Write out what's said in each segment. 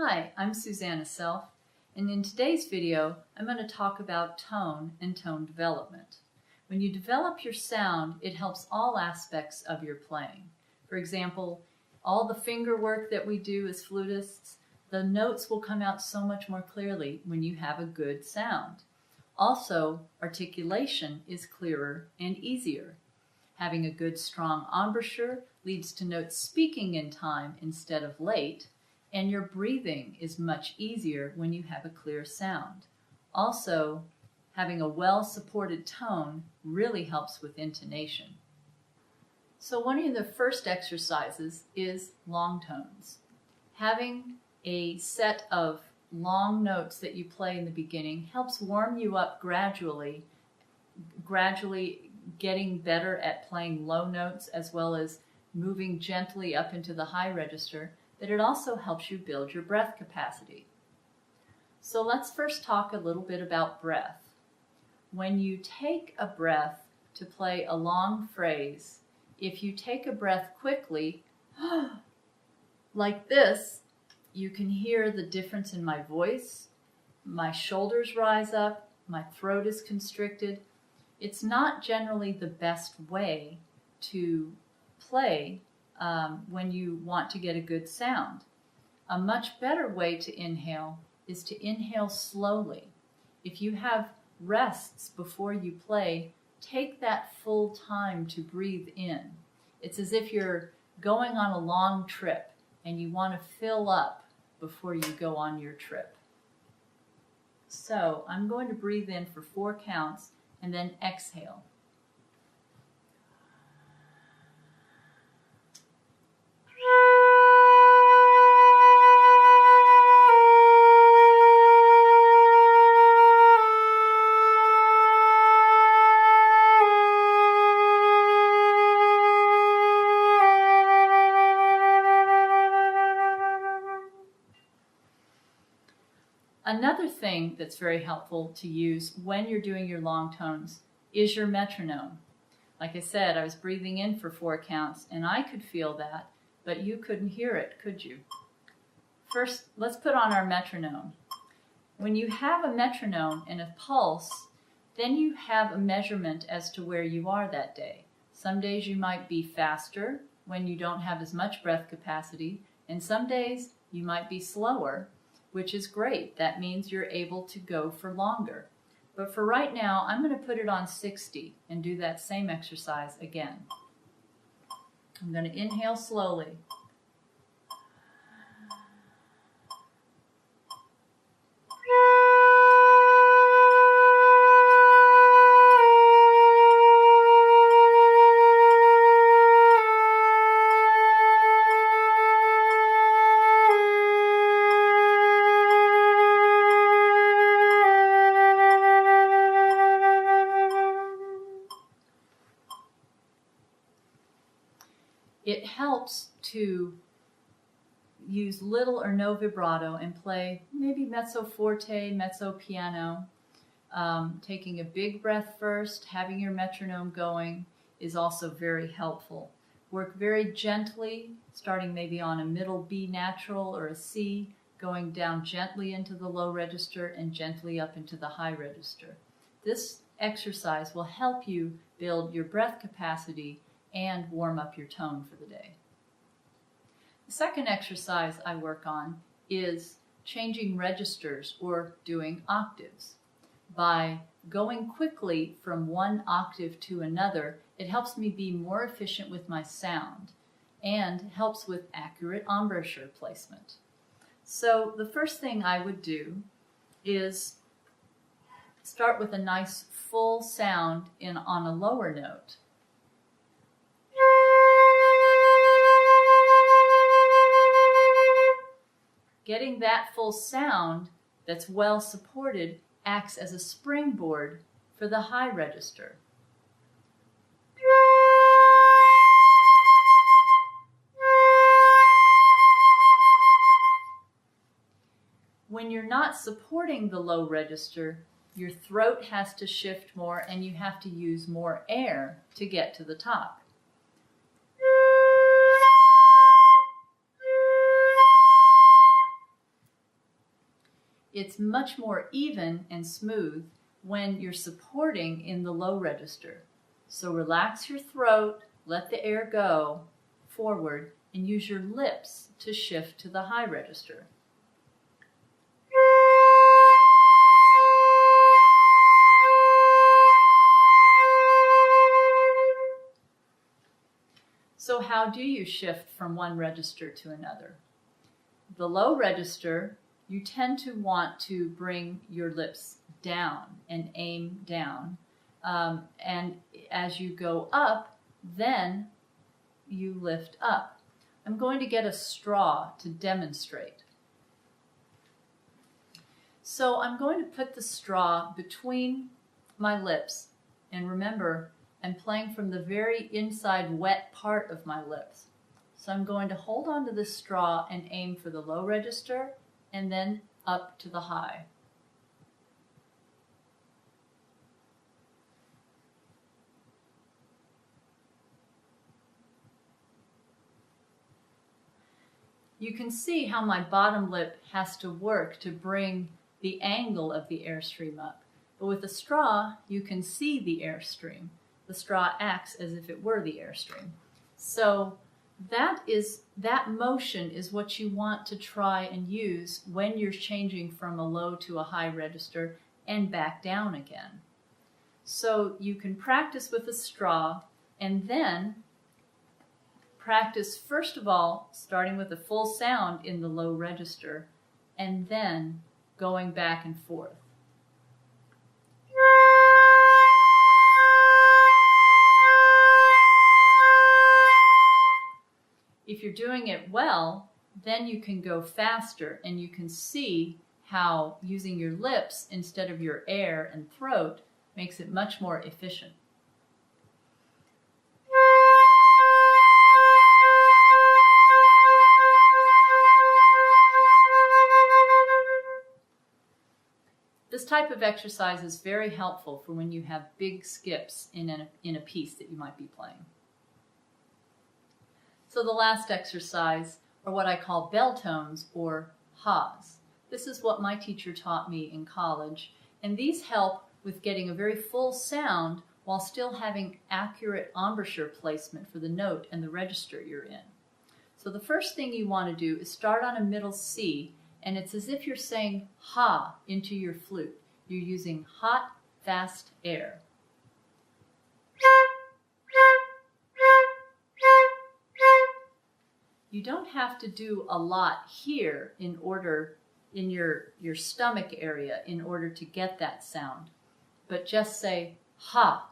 Hi, I'm Susanna Self, and in today's video, I'm going to talk about tone and tone development. When you develop your sound, it helps all aspects of your playing. For example, all the finger work that we do as flutists, the notes will come out so much more clearly when you have a good sound. Also, articulation is clearer and easier. Having a good strong embouchure leads to notes speaking in time instead of late, and your breathing is much easier when you have a clear sound. Also, having a well-supported tone really helps with intonation. So one of the first exercises is long tones. Having a set of long notes that you play in the beginning helps warm you up gradually getting better at playing low notes as well as moving gently up into the high register, but it also helps you build your breath capacity. So let's first talk a little bit about breath. When you take a breath to play a long phrase, if you take a breath quickly, like this, you can hear the difference in my voice. My shoulders rise up, my throat is constricted. It's not generally the best way to play when you want to get a good sound. A much better way to inhale is to inhale slowly. If you have rests before you play, take that full time to breathe in. It's as if you're going on a long trip and you want to fill up before you go on your trip. So I'm going to breathe in for 4 counts and then exhale. Another thing that's very helpful to use when you're doing your long tones is your metronome. Like I said, I was breathing in for 4 counts and I could feel that, but you couldn't hear it, could you? First, let's put on our metronome. When you have a metronome and a pulse, then you have a measurement as to where you are that day. Some days you might be faster when you don't have as much breath capacity, and some days you might be slower, which is great. That means you're able to go for longer. But for right now, I'm going to put it on 60 and do that same exercise again. I'm going to inhale slowly. It helps to use little or no vibrato and play maybe mezzo forte, mezzo piano. Taking a big breath first, having your metronome going is also very helpful. Work very gently, starting maybe on a middle B natural or a C, going down gently into the low register and gently up into the high register. This exercise will help you build your breath capacity and warm up your tone for the day. The second exercise I work on is changing registers or doing octaves. By going quickly from one octave to another, it helps me be more efficient with my sound and helps with accurate embouchure placement. So the first thing I would do is start with a nice full sound on a lower note. Getting that full sound that's well supported acts as a springboard for the high register. When you're not supporting the low register, your throat has to shift more and you have to use more air to get to the top. it's much more even and smooth when you're supporting in the low register. So relax your throat, let the air go forward, and use your lips to shift to the high register. So how do you shift from one register to another? The low register, you tend to want to bring your lips down and aim down. And as you go up, then you lift up. I'm going to get a straw to demonstrate. So I'm going to put the straw between my lips, and remember, I'm playing from the very inside wet part of my lips. So I'm going to hold on to the straw and aim for the low register and then up to the high. You can see how my bottom lip has to work to bring the angle of the airstream up. But with a straw, you can see the airstream. The straw acts as if it were the airstream. So that motion is what you want to try and use when you're changing from a low to a high register and back down again. So you can practice with a straw and then practice, first of all, starting with a full sound in the low register and then going back and forth. If you're doing it well, then you can go faster and you can see how using your lips instead of your air and throat makes it much more efficient. This type of exercise is very helpful for when you have big skips in a piece that you might be playing. So the last exercise are what I call bell tones or ha's. This is what my teacher taught me in college, and these help with getting a very full sound while still having accurate embouchure placement for the note and the register you're in. So the first thing you want to do is start on a middle C, and it's as if you're saying ha into your flute. You're using hot, fast air. You don't have to do a lot here in your stomach area in order to get that sound, but just say ha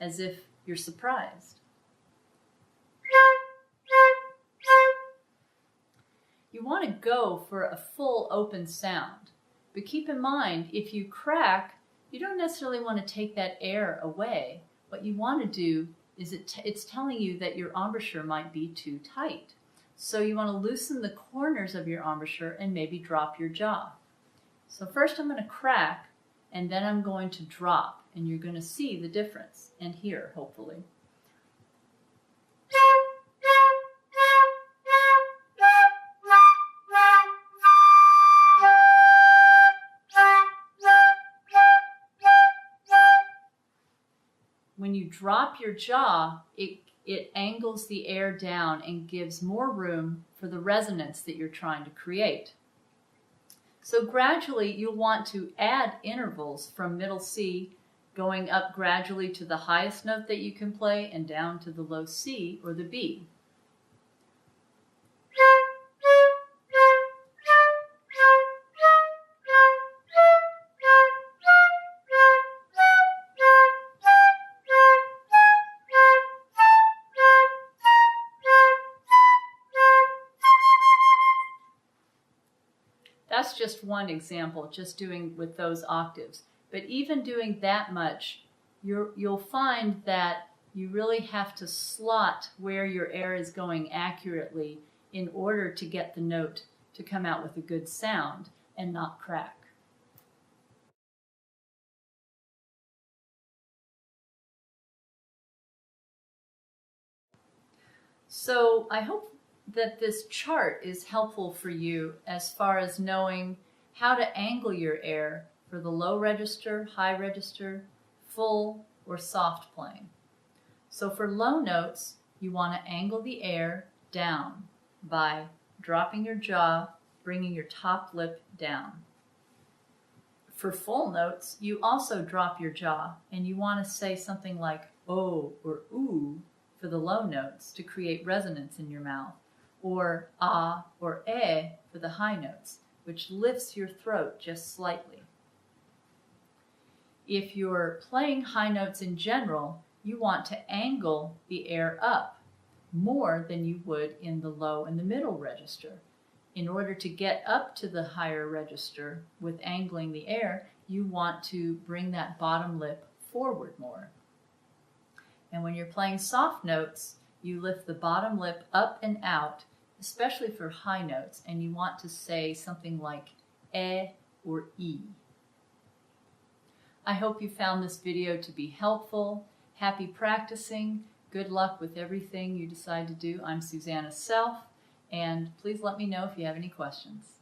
as if you're surprised. You want to go for a full open sound, but keep in mind if you crack, you don't necessarily want to take that air away. What you want to do is it's telling you that your embouchure might be too tight. So you want to loosen the corners of your embouchure and maybe drop your jaw. So first I'm going to crack and then I'm going to drop, and you're going to see the difference and hear, hopefully. When you drop your jaw, it angles the air down and gives more room for the resonance that you're trying to create. So gradually you'll want to add intervals from middle C, going up gradually to the highest note that you can play and down to the low C or the B. That's just one example, just doing with those octaves. But even doing that much, you'll find that you really have to slot where your air is going accurately in order to get the note to come out with a good sound and not crack. So I hope that this chart is helpful for you as far as knowing how to angle your air for the low register, high register, full, or soft playing. So for low notes, you want to angle the air down by dropping your jaw, bringing your top lip down. For full notes, you also drop your jaw, and you want to say something like oh or ooh for the low notes to create resonance in your mouth, or ah or eh for the high notes, which lifts your throat just slightly. If you're playing high notes in general, you want to angle the air up more than you would in the low and the middle register. In order to get up to the higher register with angling the air, you want to bring that bottom lip forward more. And when you're playing soft notes, you lift the bottom lip up and out, especially for high notes, and you want to say something like eh or e. I hope you found this video to be helpful. Happy practicing. Good luck with everything you decide to do. I'm Susanna Self, and please let me know if you have any questions.